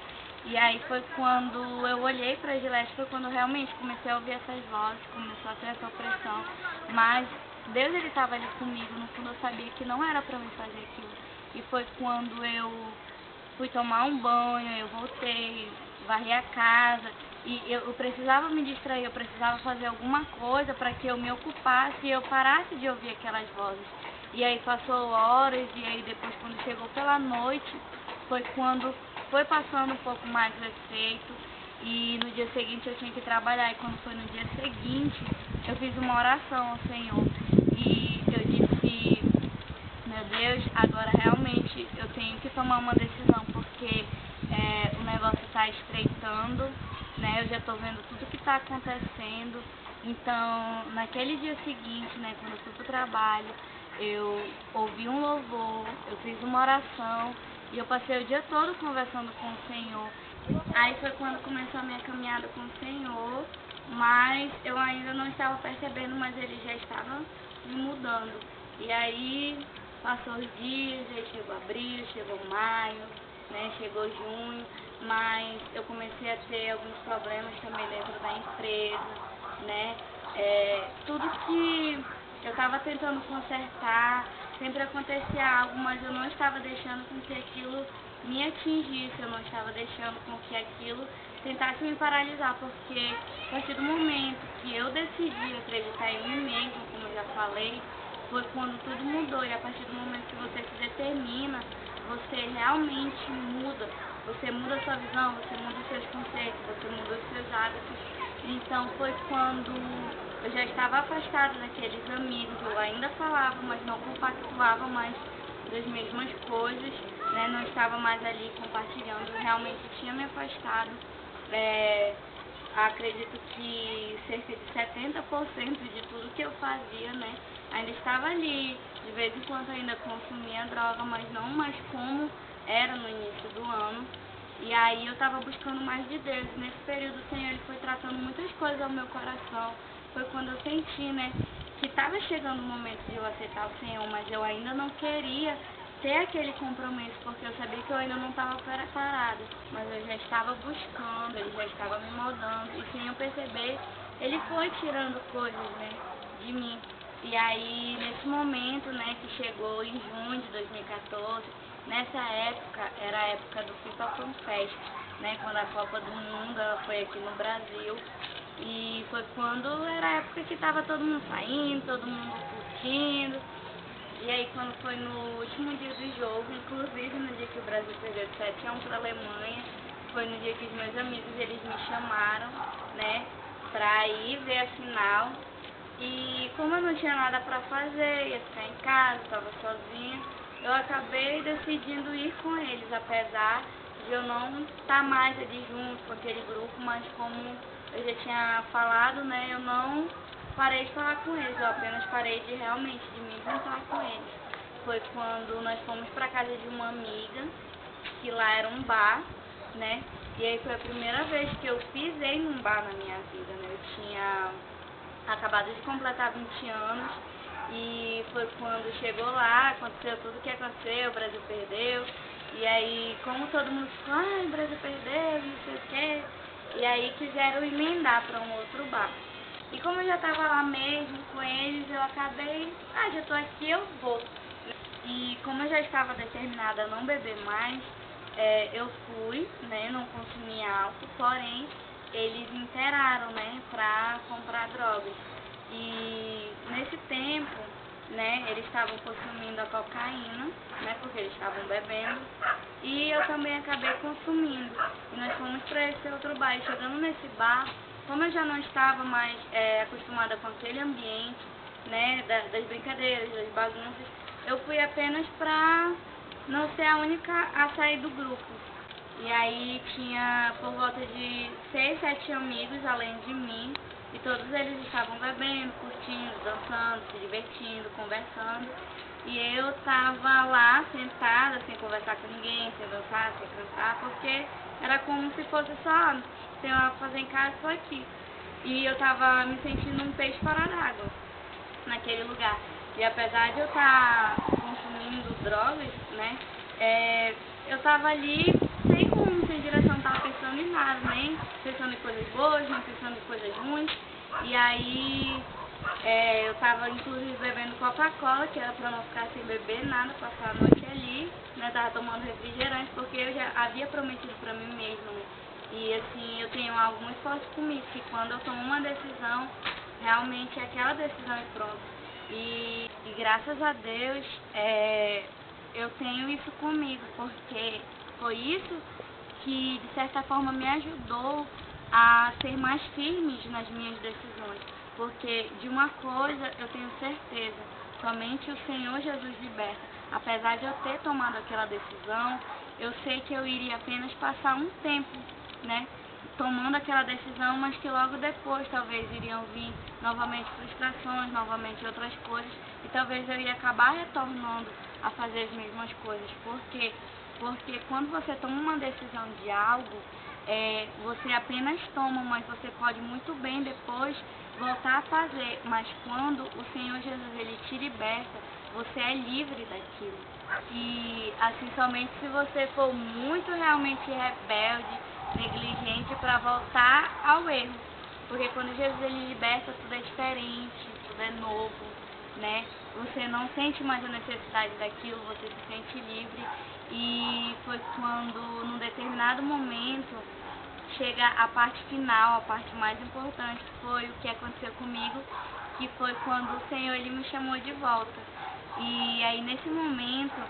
E aí foi quando eu olhei para a gilete, foi quando eu realmente comecei a ouvir essas vozes, começou a ter essa opressão. Mas Deus, ele estava ali comigo, no fundo eu sabia que não era para mim fazer aquilo. E foi quando eu fui tomar um banho, eu voltei, varri a casa, e eu precisava me distrair, eu precisava fazer alguma coisa para que eu me ocupasse e eu parasse de ouvir aquelas vozes. E aí passou horas, e aí depois quando chegou pela noite, foi quando foi passando um pouco mais o efeito, e no dia seguinte eu tinha que trabalhar, e quando foi no dia seguinte, eu fiz uma oração ao Senhor, e eu disse, meu Deus, agora realmente eu tenho que tomar uma decisão, porque o negócio está estreitando, né? Eu já estou vendo tudo que está acontecendo. Então, naquele dia seguinte, né, quando eu fui para o trabalho, eu ouvi um louvor, eu fiz uma oração e eu passei o dia todo conversando com o Senhor. Aí foi quando começou a minha caminhada com o Senhor, mas eu ainda não estava percebendo, mas ele já estava me mudando. E aí passou os dias, aí chegou abril, chegou maio, né, chegou junho, mas eu comecei a ter alguns problemas também dentro da empresa, né, tudo que eu estava tentando consertar, sempre acontecia algo, mas eu não estava deixando com que aquilo me atingisse, eu não estava deixando com que aquilo tentasse me paralisar, porque a partir do momento que eu decidi acreditar em mim mesma, como eu já falei, foi quando tudo mudou. E a partir do momento que você se determina, você realmente muda. Você muda a sua visão, você muda os seus conceitos, você muda os seus hábitos. Então foi quando eu já estava afastada daqueles amigos, eu ainda falava, mas não compactuava mais das mesmas coisas, né? Não estava mais ali compartilhando, realmente tinha me afastado. Acredito que cerca de 70% de tudo que eu fazia, né, ainda estava ali. De vez em quando ainda consumia droga, mas não mais como era no início do ano. E aí eu estava buscando mais de Deus. Nesse período o Senhor, ele foi tratando muitas coisas ao meu coração. Foi quando eu senti, né, que estava chegando o momento de eu aceitar o Senhor, mas eu ainda não queria ter aquele compromisso, porque eu sabia que eu ainda não estava preparada, mas eu já estava buscando, ele já estava me moldando, e sem eu perceber, ele foi tirando coisas, né, de mim. E aí, nesse momento, né, que chegou em junho de 2014, nessa época, era a época do FIFA Fan Fest, né, quando a Copa do Mundo ela foi aqui no Brasil, e foi quando era a época que estava todo mundo saindo, todo mundo curtindo. E aí quando foi no último dia do jogo, inclusive no dia que o Brasil perdeu de 7-1 para a Alemanha, foi no dia que os meus amigos eles me chamaram, né, pra ir ver a final. E como eu não tinha nada pra fazer, ia ficar em casa, estava sozinha, eu acabei decidindo ir com eles, apesar de eu não estar mais ali junto com aquele grupo, mas como eu já tinha falado, né, eu não parei de falar com eles, eu apenas parei de realmente de me juntar com eles. Foi quando nós fomos para casa de uma amiga, que lá era um bar, né? E aí foi a primeira vez que eu pisei num bar na minha vida, né? Eu tinha acabado de completar 20 anos e foi quando chegou lá, aconteceu tudo o que aconteceu, o Brasil perdeu. E aí, como todo mundo falou, o Brasil perdeu, não sei o quê, e aí quiseram emendar para um outro bar. E como eu já estava lá mesmo com eles, eu acabei, já estou aqui, eu vou. E como eu já estava determinada a não beber mais, eu fui, né, não consumi álcool, porém eles me interaram, né, para comprar drogas. E nesse tempo, né, eles estavam consumindo a cocaína, né, porque eles estavam bebendo, e eu também acabei consumindo. E nós fomos para esse outro bar, e chegando nesse bar, como eu já não estava mais acostumada com aquele ambiente, né, das brincadeiras, das bagunças, eu fui apenas para não ser a única a sair do grupo. E aí tinha por volta de 6, 7 amigos além de mim, e todos eles estavam bebendo, curtindo, dançando, se divertindo, conversando. E eu estava lá sentada, sem conversar com ninguém, sem dançar, sem cantar, porque era como se fosse só, tem uma fazer em casa, só aqui. E eu estava me sentindo um peixe fora d'água naquele lugar. E apesar de eu estar consumindo drogas, né, eu estava ali sem rumo, sem direção, não estava pensando em nada, nem pensando em coisas boas, nem pensando em coisas ruins. E aí eu estava inclusive bebendo Coca-Cola, que era para não ficar sem beber nada, passar a noite ali, né, estava tomando refrigerante, porque eu já havia prometido para mim mesma, né. E assim, eu tenho algo muito forte comigo, que quando eu tomo uma decisão, realmente é aquela decisão e pronto. E graças a Deus eu tenho isso comigo, porque foi isso que de certa forma me ajudou a ser mais firme nas minhas decisões. Porque de uma coisa eu tenho certeza, somente o Senhor Jesus liberta. Apesar de eu ter tomado aquela decisão, eu sei que eu iria apenas passar um tempo, né, tomando aquela decisão, mas que logo depois talvez iriam vir novamente frustrações, novamente outras coisas, e talvez eu ia acabar retornando a fazer as mesmas coisas. Por quê? Porque quando você toma uma decisão de algo, você apenas toma, mas você pode muito bem depois voltar a fazer. Mas quando o Senhor Jesus ele te liberta, você é livre daquilo. E assim, somente se você for muito realmente rebelde, negligente, para voltar ao erro. Porque quando Jesus ele liberta, tudo é diferente, tudo é novo, né? Você não sente mais a necessidade daquilo, você se sente livre. E foi quando, num determinado momento, chega a parte final, a parte mais importante, que foi o que aconteceu comigo, que foi quando o Senhor ele me chamou de volta. E aí nesse momento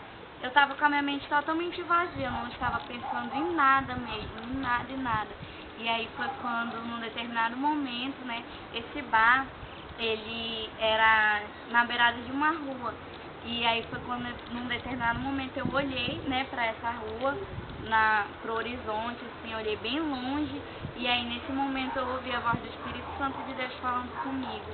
eu estava com a minha mente totalmente vazia, eu não estava pensando em nada mesmo, em nada e nada. E aí foi quando, num determinado momento, né, esse bar, ele era na beirada de uma rua. E aí foi quando, num determinado momento, eu olhei, né, para essa rua, pro horizonte, assim, eu olhei bem longe. E aí nesse momento eu ouvi a voz do Espírito Santo de Deus falando comigo.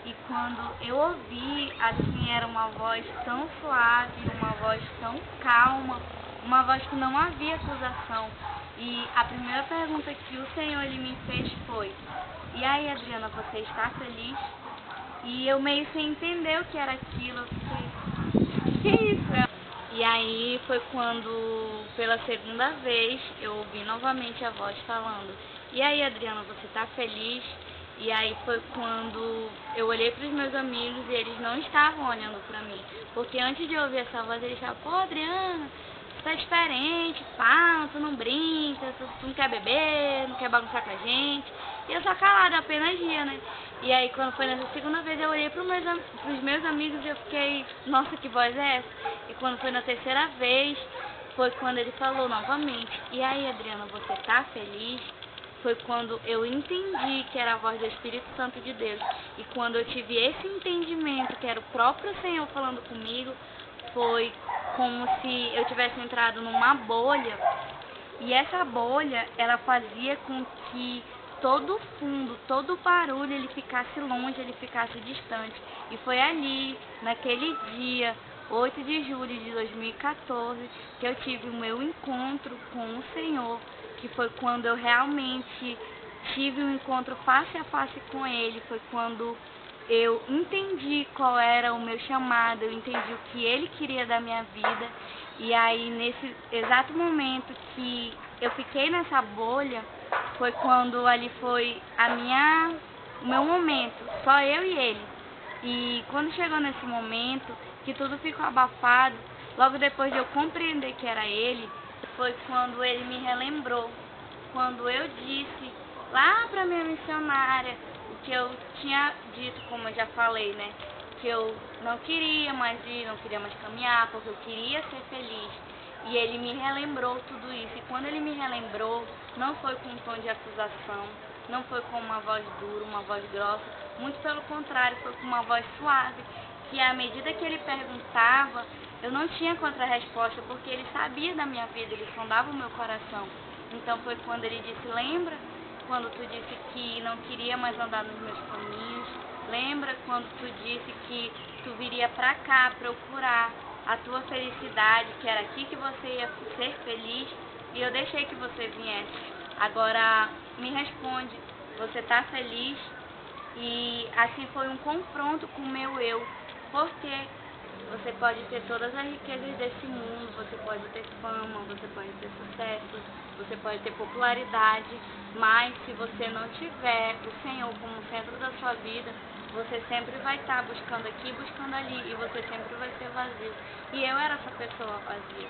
E quando eu ouvi, assim, era uma voz tão suave, uma voz tão calma, uma voz que não havia acusação. E a primeira pergunta que o Senhor ele me fez foi: e aí, Adriana, você está feliz? E eu meio sem entender o que era aquilo, eu fiquei, que é isso? E aí foi quando, pela segunda vez, eu ouvi novamente a voz falando: e aí, Adriana, você está feliz? E aí foi quando eu olhei para os meus amigos e eles não estavam olhando para mim. Porque antes de eu ouvir essa voz, eles estavam: pô, Adriana, você tá diferente, pá, tu não brinca, tu não quer beber, não quer bagunçar com a gente. E eu só calada, apenas ria, né? E aí quando foi nessa segunda vez, eu olhei pros meus amigos e eu fiquei: nossa, que voz é essa? E quando foi na terceira vez, foi quando ele falou novamente: e aí, Adriana, você tá feliz? Foi quando eu entendi que era a voz do Espírito Santo de Deus. E quando eu tive esse entendimento, que era o próprio Senhor falando comigo, foi como se eu tivesse entrado numa bolha. E essa bolha, ela fazia com que todo o fundo, todo o barulho, ele ficasse longe, ele ficasse distante. E foi ali, naquele dia, 8 de julho de 2014, que eu tive o meu encontro com o Senhor, que foi quando eu realmente tive um encontro face a face com Ele, foi quando eu entendi qual era o meu chamado, eu entendi o que Ele queria da minha vida. E aí, nesse exato momento que eu fiquei nessa bolha, foi quando ali foi a minha o meu momento, só eu e ele. E quando chegou nesse momento, que tudo ficou abafado, logo depois de eu compreender que era ele, foi quando ele me relembrou. Quando eu disse lá para minha missionária o que eu tinha dito, como eu já falei, né? Que eu não queria mais ir, não queria mais caminhar, porque eu queria ser feliz. E ele me relembrou tudo isso. E quando ele me relembrou, não foi com um tom de acusação, não foi com uma voz dura, uma voz grossa, muito pelo contrário, foi com uma voz suave, que à medida que ele perguntava, eu não tinha contra-resposta, porque ele sabia da minha vida, ele sondava o meu coração. Então foi quando ele disse, lembra quando tu disse que não queria mais andar nos meus caminhos? Lembra quando tu disse que tu viria pra cá procurar a tua felicidade, que era aqui que você ia ser feliz, e eu deixei que você viesse. Agora me responde, você tá feliz? E assim foi um confronto com o meu eu, porque você pode ter todas as riquezas desse mundo, você pode ter fama, você pode ter sucesso, você pode ter popularidade, mas se você não tiver o Senhor como centro da sua vida, você sempre vai estar buscando aqui, buscando ali, e você sempre vai ser vazio. E eu era essa pessoa vazia,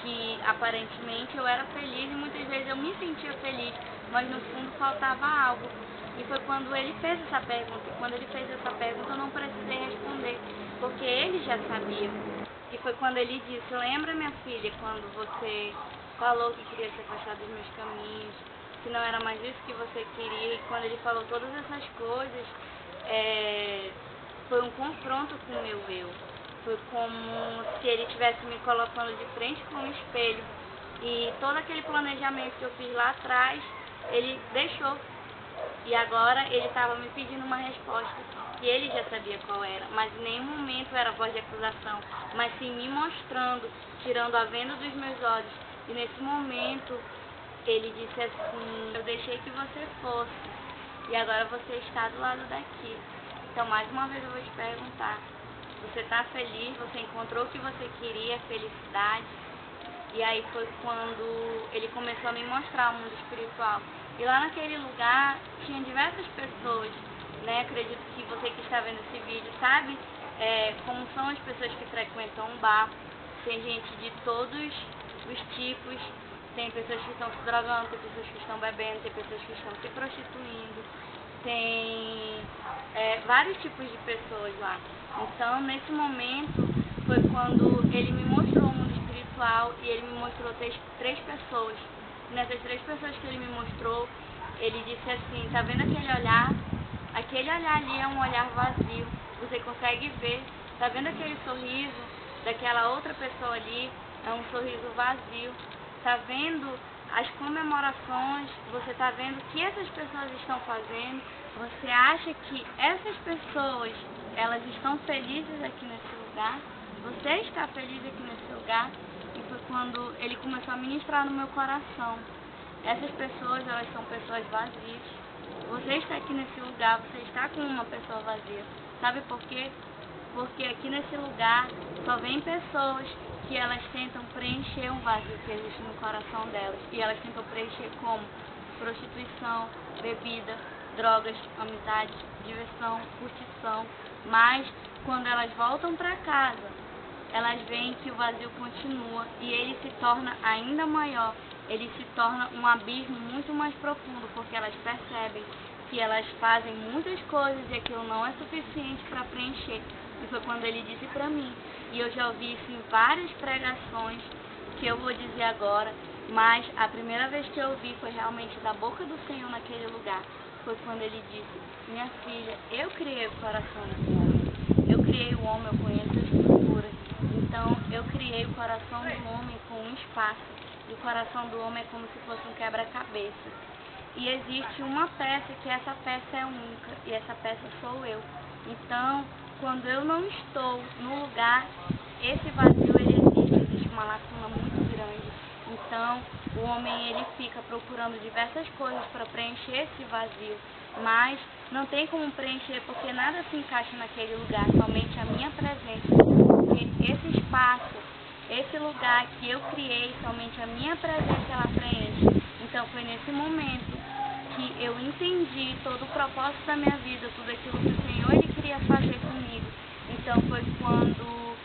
que aparentemente eu era feliz e muitas vezes eu me sentia feliz, mas no fundo faltava algo. E foi quando ele fez essa pergunta, e quando ele fez essa pergunta eu não precisei responder, porque ele já sabia. E foi quando ele disse, lembra minha filha, quando você falou que queria se afastar dos meus caminhos, que não era mais isso que você queria, e quando ele falou todas essas coisas, foi um confronto com o meu eu. Foi como se ele estivesse me colocando de frente com um espelho, e todo aquele planejamento que eu fiz lá atrás, ele deixou. E agora ele estava me pedindo uma resposta, que ele já sabia qual era, mas em nenhum momento era voz de acusação, mas sim me mostrando, tirando a venda dos meus olhos. E nesse momento ele disse assim, eu deixei que você fosse, e agora você está do lado daqui. Então mais uma vez eu vou te perguntar, você está feliz? Você encontrou o que você queria, felicidade? E aí foi quando ele começou a me mostrar o mundo espiritual. E lá naquele lugar tinha diversas pessoas, né? Acredito que você que está vendo esse vídeo sabe como são as pessoas que frequentam um bar. Tem gente de todos os tipos, tem pessoas que estão se drogando, tem pessoas que estão bebendo, tem pessoas que estão se prostituindo, tem vários tipos de pessoas lá. Então, nesse momento, foi quando ele me mostrou o mundo espiritual e ele me mostrou três pessoas. Nessas três pessoas que ele me mostrou, ele disse assim, tá vendo aquele olhar? Aquele olhar ali é um olhar vazio, você consegue ver, tá vendo aquele sorriso daquela outra pessoa ali? É um sorriso vazio. Tá vendo as comemorações? Você tá vendo o que essas pessoas estão fazendo? Você acha que essas pessoas, elas estão felizes aqui nesse lugar? Você está feliz aqui nesse lugar? E foi quando ele começou a ministrar no meu coração. Essas pessoas, elas são pessoas vazias. Você está aqui nesse lugar, você está com uma pessoa vazia. Sabe por quê? Porque aqui nesse lugar só vem pessoas que elas tentam preencher um vazio que existe no coração delas. E elas tentam preencher como? Prostituição, bebida, drogas, amizade, diversão, curtição. Mas quando elas voltam para casa, elas veem que o vazio continua e ele se torna ainda maior. Ele se torna um abismo muito mais profundo, porque elas percebem que elas fazem muitas coisas e aquilo não é suficiente para preencher. E foi quando ele disse para mim, e eu já ouvi isso em várias pregações, que eu vou dizer agora, mas a primeira vez que eu ouvi foi realmente da boca do Senhor naquele lugar. Foi quando ele disse, minha filha, eu criei o coração do homem. Eu criei o homem, eu conheço a estrutura. Então, eu criei o coração do homem com um espaço. E o coração do homem é como se fosse um quebra-cabeça. E existe uma peça que essa peça é única. E essa peça sou eu. Então, quando eu não estou no lugar, esse vazio ele existe uma lacuna muito grande. Então, o homem ele fica procurando diversas coisas para preencher esse vazio. Mas não tem como preencher porque nada se encaixa naquele lugar, somente a minha presença. Porque esse espaço, esse lugar que eu criei, somente a minha presença ela preenche. Então foi nesse momento que eu entendi todo o propósito da minha vida, tudo aquilo que o Senhor ele queria fazer comigo. Então foi quando,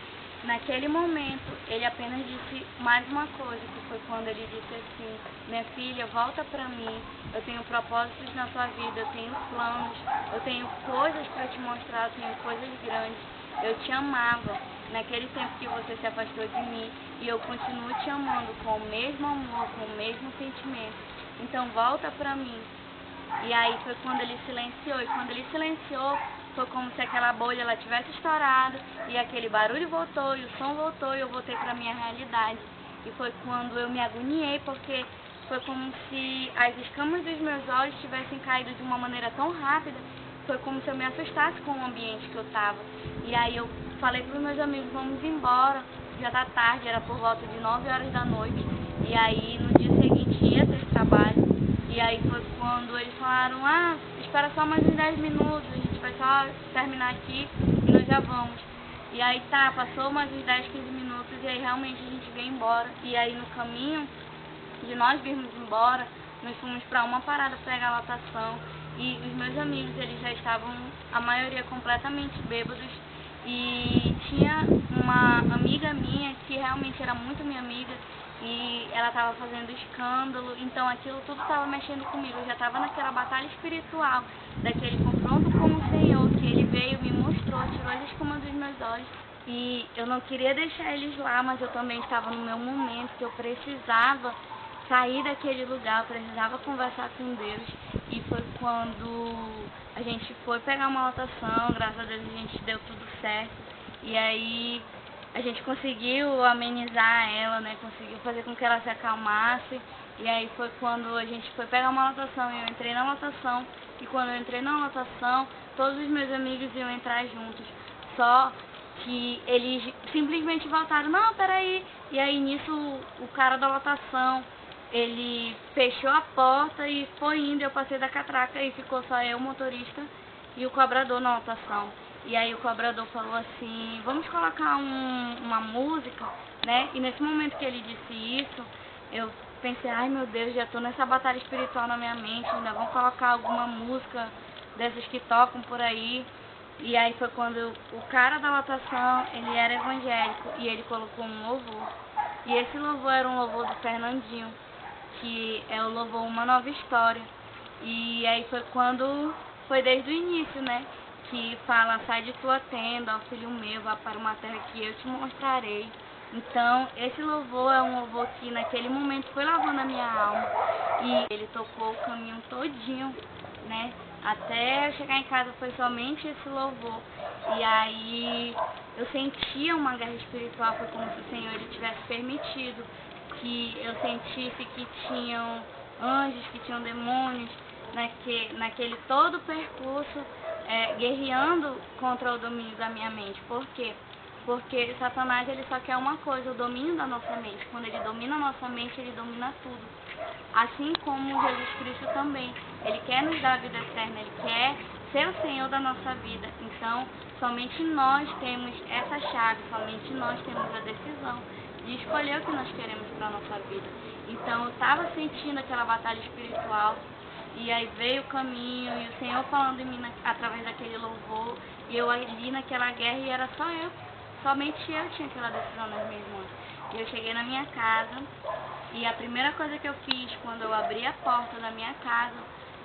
naquele momento, ele apenas disse mais uma coisa, que foi quando ele disse assim: minha filha, volta para mim, eu tenho propósitos na tua vida, eu tenho planos, eu tenho coisas para te mostrar, eu tenho coisas grandes, eu te amava naquele tempo que você se afastou de mim e eu continuo te amando com o mesmo amor, com o mesmo sentimento, então volta para mim. E aí foi quando ele silenciou, e quando ele silenciou, foi como se aquela bolha ela tivesse estourado e aquele barulho voltou e o som voltou e eu voltei para minha realidade. E foi quando eu me agoniei, porque foi como se as escamas dos meus olhos tivessem caído de uma maneira tão rápida, foi como se eu me assustasse com o ambiente que eu estava. E aí eu falei para os meus amigos: vamos embora, já tá tarde, era por volta de 9 horas da noite. E aí no dia seguinte ia ter trabalho. E aí foi quando eles falaram: espera só mais uns 10 minutos, a gente vai só terminar aqui e nós já vamos. E aí passou mais uns 10, 15 minutos e aí realmente a gente veio embora. E aí no caminho de nós virmos embora, nós fomos para uma parada pegar a lotação e os meus amigos, eles já estavam, a maioria completamente bêbados, e tinha uma amiga minha que realmente era muito minha amiga e ela estava fazendo escândalo, então aquilo tudo estava mexendo comigo. Eu já estava naquela batalha espiritual, daquele confronto com o Senhor, que ele veio, me mostrou, tirou as escamas dos meus olhos. E eu não queria deixar eles lá, mas eu também estava no meu momento, que eu precisava sair daquele lugar, eu precisava conversar com Deus. E foi quando a gente foi pegar uma lotação, graças a Deus a gente deu tudo certo. E aí a gente conseguiu amenizar ela, né? Conseguiu fazer com que ela se acalmasse. E aí foi quando a gente foi pegar uma lotação e eu entrei na lotação. E quando eu entrei na lotação, todos os meus amigos iam entrar juntos. Só que eles simplesmente voltaram: não, peraí. E aí nisso o cara da lotação, ele fechou a porta e foi indo. Eu passei da catraca e ficou só eu, o motorista, e o cobrador na lotação. E aí o cobrador falou assim: vamos colocar uma música, né? E nesse momento que ele disse isso, eu pensei: ai meu Deus, já tô nessa batalha espiritual na minha mente, ainda vão colocar alguma música dessas que tocam por aí. E aí foi quando o cara da lotação, ele era evangélico e ele colocou um louvor. E esse louvor era um louvor do Fernandinho, que é o louvor Uma Nova História. E aí foi desde o início, né? Que fala: sai de tua tenda, ó filho meu, vá para uma terra que eu te mostrarei. Então, esse louvor é um louvor que naquele momento foi lavando a minha alma. E ele tocou o caminho todinho, né? Até eu chegar em casa foi somente esse louvor. E aí eu sentia uma guerra espiritual, foi como se o Senhor ele tivesse permitido que eu sentisse que tinham anjos, que tinham demônios, naquele todo percurso, guerreando contra o domínio da minha mente. Por quê? Porque Satanás ele só quer uma coisa: o domínio da nossa mente. Quando ele domina a nossa mente, ele domina tudo. Assim como Jesus Cristo também. Ele quer nos dar a vida eterna, ele quer ser o Senhor da nossa vida. Então, somente nós temos essa chave, somente nós temos a decisão de escolher o que nós queremos para a nossa vida. Então, eu estava sentindo aquela batalha espiritual. E aí veio o caminho e o Senhor falando em mim através daquele louvor. E eu ali naquela guerra e era só eu. Somente eu tinha aquela decisão nas minhas mãos. E eu cheguei na minha casa e a primeira coisa que eu fiz quando eu abri a porta da minha casa,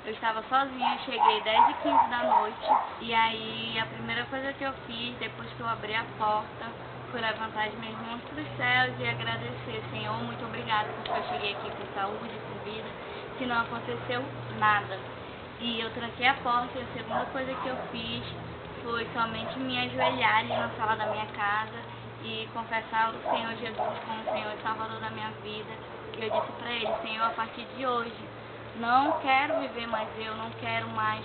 eu estava sozinha, cheguei 10h15 da noite. E aí a primeira coisa que eu fiz depois que eu abri a porta foi levantar as minhas mãos para os céus e agradecer: Senhor, muito obrigada porque eu cheguei aqui com saúde, com vida, que não aconteceu nada. E eu tranquei a porta e a segunda coisa que eu fiz foi somente me ajoelhar ali na sala da minha casa e confessar o Senhor Jesus como o Senhor e Salvador da minha vida. E eu disse para ele: Senhor, a partir de hoje, não quero viver mais eu, não quero mais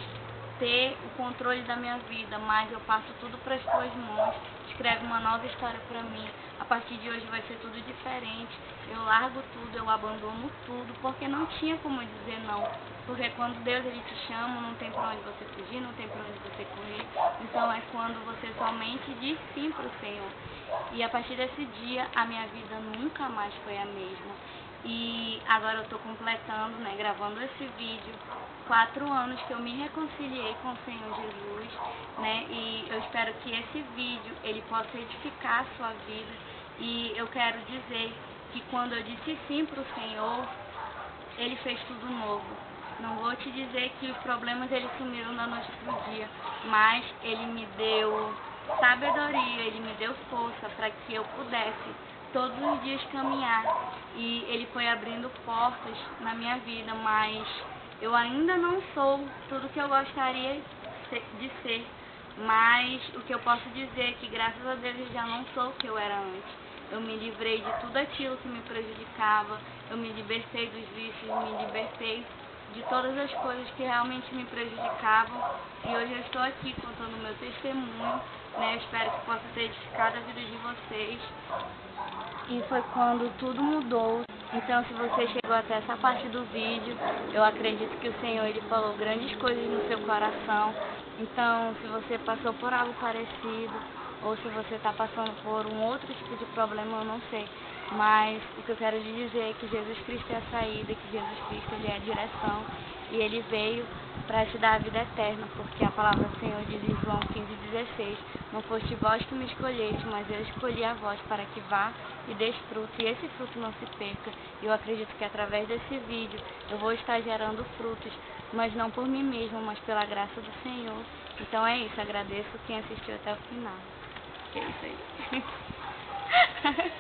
ter o controle da minha vida, mas eu passo tudo para as tuas mãos. Escreve uma nova história para mim. A partir de hoje vai ser tudo diferente. Eu largo tudo, eu abandono tudo, porque não tinha como dizer não. Porque quando Deus ele te chama, não tem para onde você fugir, não tem para onde você correr. Então é quando você somente diz sim para o Senhor. E a partir desse dia, a minha vida nunca mais foi a mesma. E agora eu estou completando, né, gravando esse vídeo, 4 anos que eu me reconciliei com o Senhor Jesus, né, e eu espero que esse vídeo, ele possa edificar a sua vida. E eu quero dizer que quando eu disse sim para o Senhor, Ele fez tudo novo. Não vou te dizer que os problemas eles sumiram da noite para o dia, mas Ele me deu sabedoria, Ele me deu força para que eu pudesse todos os dias caminhar. E Ele foi abrindo portas na minha vida, mas eu ainda não sou tudo o que eu gostaria de ser. Mas o que eu posso dizer é que graças a Deus eu já não sou o que eu era antes. Eu me livrei de tudo aquilo que me prejudicava, eu me libertei dos vícios, me libertei de todas as coisas que realmente me prejudicavam. E hoje eu estou aqui contando o meu testemunho, né? Eu espero que possa ter edificado a vida de vocês. E foi quando tudo mudou. Então, se você chegou até essa parte do vídeo, eu acredito que o Senhor ele falou grandes coisas no seu coração. Então, se você passou por algo parecido, ou se você está passando por um outro tipo de problema, eu não sei. Mas o que eu quero lhe dizer é que Jesus Cristo é a saída, que Jesus Cristo ele é a direção. E Ele veio para te dar a vida eterna, porque a palavra do Senhor diz em João 15,16: não foste vós que me escolheste, mas eu escolhi a vós para que vá e dês fruto, e esse fruto não se perca. E eu acredito que através desse vídeo eu vou estar gerando frutos, mas não por mim mesma, mas pela graça do Senhor. Então é isso, agradeço quem assistiu até o final. É isso aí.